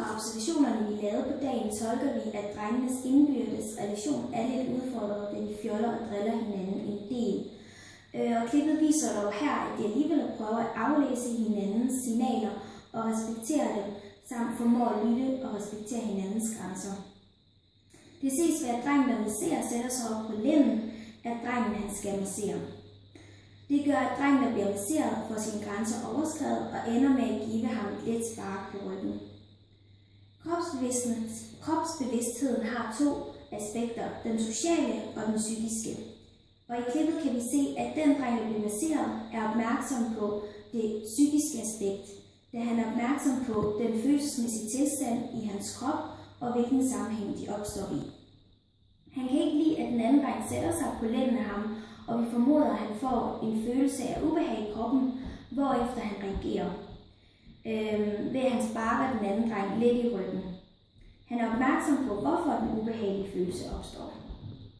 fra observationerne, vi lavede på dagen, tolker vi, at drengenes indbyrdes relation er lidt udfordret, da de fjoller og driller hinanden en del. Og klippet viser dog her, at de alligevel prøver at aflæse hinandens signaler og respektere dem, samt formår at lytte og respektere hinandens grænser. Det ses ved, at drengen, der masserer, sætter sig op på lænden, at drengen han skal massere. Det gør, at drengen, der bliver masseret, får sine grænser overskredet og ender med at give ham et let spark på ryggen. Kropsbevidstheden har to aspekter, den sociale og den psykiske. Og i klippet kan vi se, at den dreng, der bliver masseret, er opmærksom på det psykiske aspekt, da han er opmærksom på den følelsesmæssige tilstand i hans krop og hvilken sammenhæng de opstår i. Han kan ikke lide, at den anden dreng sætter sig på lænden af ham, og vi formoder, at han får en følelse af ubehag i kroppen, hvorefter han reagerer ved at han sparker den anden dreng lidt i ryggen. Han er opmærksom på, hvorfor den ubehagelige følelse opstår.